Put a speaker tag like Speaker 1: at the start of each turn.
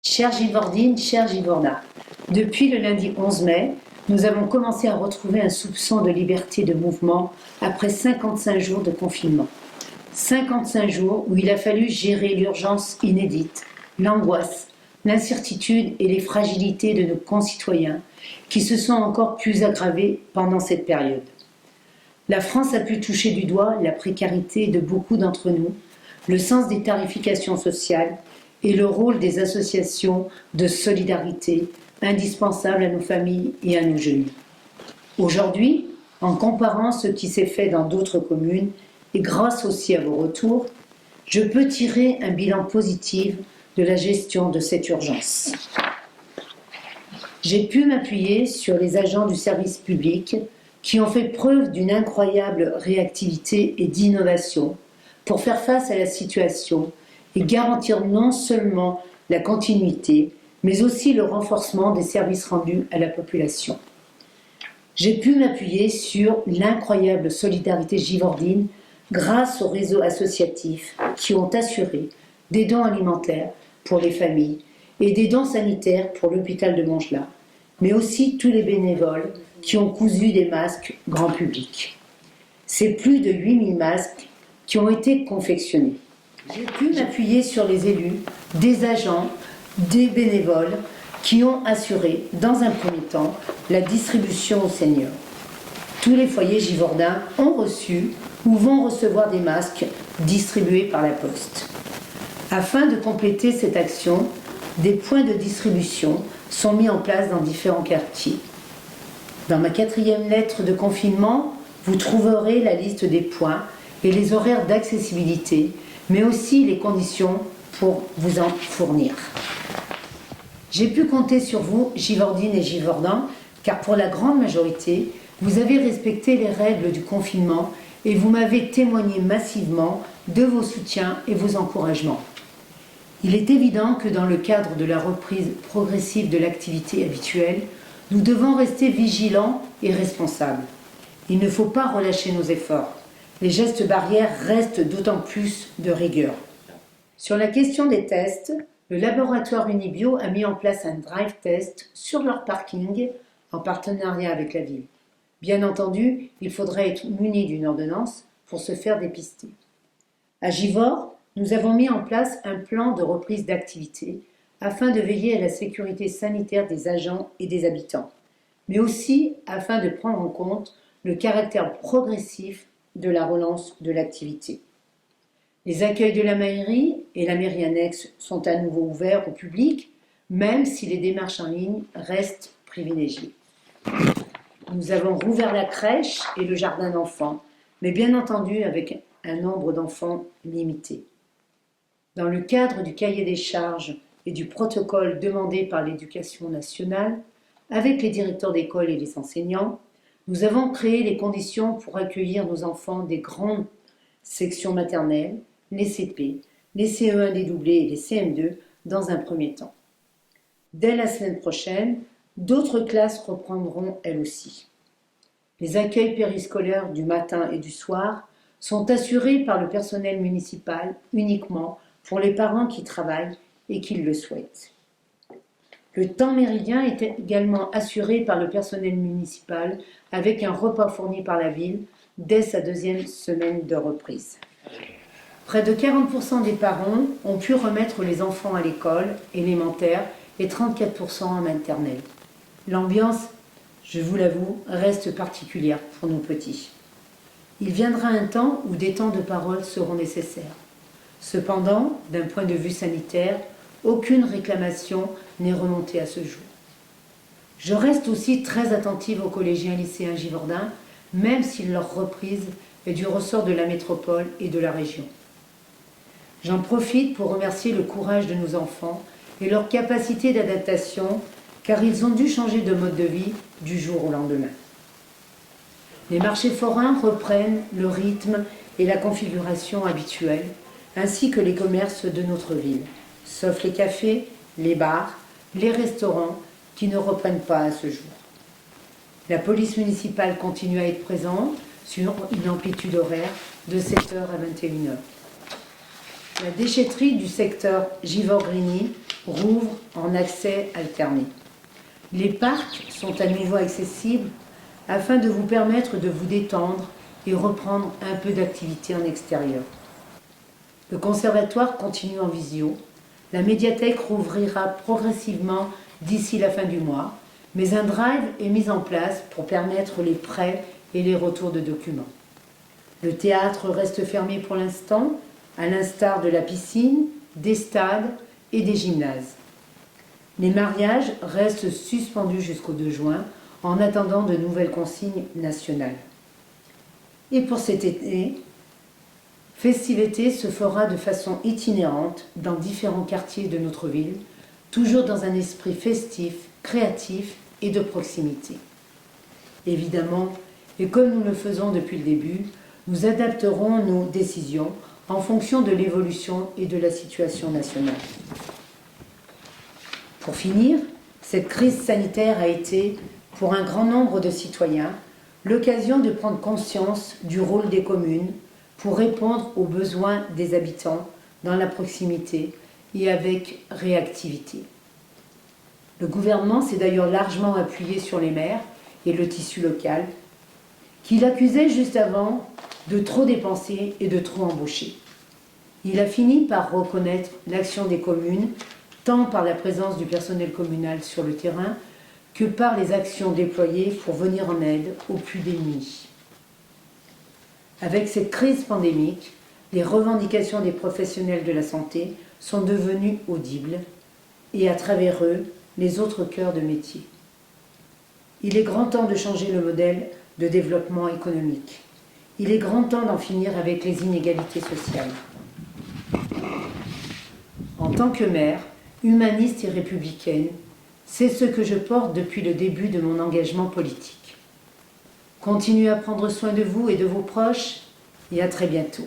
Speaker 1: Chère Givordine, chère Givorna, depuis le lundi 11 mai, nous avons commencé à retrouver un soupçon de liberté de mouvement après 55 jours de confinement. 55 jours où il a fallu gérer l'urgence inédite, l'angoisse, l'incertitude et les fragilités de nos concitoyens qui se sont encore plus aggravées pendant cette période. La France a pu toucher du doigt la précarité de beaucoup d'entre nous, le sens des tarifications sociales et le rôle des associations de solidarité indispensables à nos familles et à nos jeunes. Aujourd'hui, en comparant ce qui s'est fait dans d'autres communes et grâce aussi à vos retours, je peux tirer un bilan positif de la gestion de cette urgence. J'ai pu m'appuyer sur les agents du service public qui ont fait preuve d'une incroyable réactivité et d'innovation pour faire face à la situation et garantir non seulement la continuité, mais aussi le renforcement des services rendus à la population. J'ai pu m'appuyer sur l'incroyable solidarité givordine grâce au réseau associatif qui ont assuré des dons alimentaires pour les familles et des dons sanitaires pour l'hôpital de Montgelat, mais aussi tous les bénévoles qui ont cousu des masques grand public. C'est plus de 8000 masques qui ont été confectionnés. J'ai pu m'appuyer sur les élus, des agents, des bénévoles qui ont assuré, dans un premier temps, la distribution aux seniors. Tous les foyers givordins ont reçu ou vont recevoir des masques distribués par la Poste. Afin de compléter cette action, des points de distribution sont mis en place dans différents quartiers. Dans ma 4e lettre de confinement, vous trouverez la liste des points et les horaires d'accessibilité, mais aussi les conditions pour vous en fournir. J'ai pu compter sur vous, Givordines et Givordins, car pour la grande majorité, vous avez respecté les règles du confinement et vous m'avez témoigné massivement de vos soutiens et vos encouragements. Il est évident que dans le cadre de la reprise progressive de l'activité habituelle, nous devons rester vigilants et responsables. Il ne faut pas relâcher nos efforts. Les gestes barrières restent d'autant plus de rigueur. Sur la question des tests, le laboratoire Unibio a mis en place un drive test sur leur parking en partenariat avec la ville. Bien entendu, il faudra être muni d'une ordonnance pour se faire dépister. À Givors, nous avons mis en place un plan de reprise d'activité afin de veiller à la sécurité sanitaire des agents et des habitants, mais aussi afin de prendre en compte le caractère progressif de la relance de l'activité. Les accueils de la mairie et la mairie annexe sont à nouveau ouverts au public, même si les démarches en ligne restent privilégiées. Nous avons rouvert la crèche et le jardin d'enfants, mais bien entendu avec un nombre d'enfants limité. Dans le cadre du cahier des charges et du protocole demandé par l'Éducation nationale, avec les directeurs d'école et les enseignants, nous avons créé les conditions pour accueillir nos enfants des grandes sections maternelles, les CP, les CE1 dédoublés et les CM2 dans un premier temps. Dès la semaine prochaine, d'autres classes reprendront elles aussi. Les accueils périscolaires du matin et du soir sont assurés par le personnel municipal uniquement pour les parents qui travaillent et qui le souhaitent. Le temps méridien est également assuré par le personnel municipal avec un repas fourni par la ville dès sa 2e semaine de reprise. Près de 40% des parents ont pu remettre les enfants à l'école élémentaire et 34% en maternelle. L'ambiance, je vous l'avoue, reste particulière pour nos petits. Il viendra un temps où des temps de parole seront nécessaires. Cependant, d'un point de vue sanitaire, aucune réclamation n'est remontée à ce jour. Je reste aussi très attentive aux collégiens et lycéens givordins, même si leur reprise est du ressort de la métropole et de la région. J'en profite pour remercier le courage de nos enfants et leur capacité d'adaptation, car ils ont dû changer de mode de vie du jour au lendemain. Les marchés forains reprennent le rythme et la configuration habituelle, ainsi que les commerces de notre ville, sauf les cafés, les bars, les restaurants qui ne reprennent pas à ce jour. La police municipale continue à être présente sur une amplitude horaire de 7h à 21h. La déchetterie du secteur Givors-Grigny rouvrent en accès alterné. Les parcs sont à nouveau accessibles afin de vous permettre de vous détendre et reprendre un peu d'activité en extérieur. Le conservatoire continue en visio. La médiathèque rouvrira progressivement d'ici la fin du mois, mais un drive est mis en place pour permettre les prêts et les retours de documents. Le théâtre reste fermé pour l'instant, à l'instar de la piscine, des stades et des gymnases. Les mariages restent suspendus jusqu'au 2 juin en attendant de nouvelles consignes nationales. Et pour cet été, Festivété se fera de façon itinérante dans différents quartiers de notre ville, toujours dans un esprit festif, créatif et de proximité. Évidemment, et comme nous le faisons depuis le début, nous adapterons nos décisions en fonction de l'évolution et de la situation nationale. Pour finir, cette crise sanitaire a été, pour un grand nombre de citoyens, l'occasion de prendre conscience du rôle des communes pour répondre aux besoins des habitants dans la proximité et avec réactivité. Le gouvernement s'est d'ailleurs largement appuyé sur les maires et le tissu local, qu'il accusait juste avant de trop dépenser et de trop embaucher. Il a fini par reconnaître l'action des communes, tant par la présence du personnel communal sur le terrain que par les actions déployées pour venir en aide aux plus démunis. Avec cette crise pandémique, les revendications des professionnels de la santé sont devenues audibles et à travers eux, les autres cœurs de métier. Il est grand temps de changer le modèle de développement économique. Il est grand temps d'en finir avec les inégalités sociales. En tant que mère, humaniste et républicaine, c'est ce que je porte depuis le début de mon engagement politique. Continuez à prendre soin de vous et de vos proches et à très bientôt.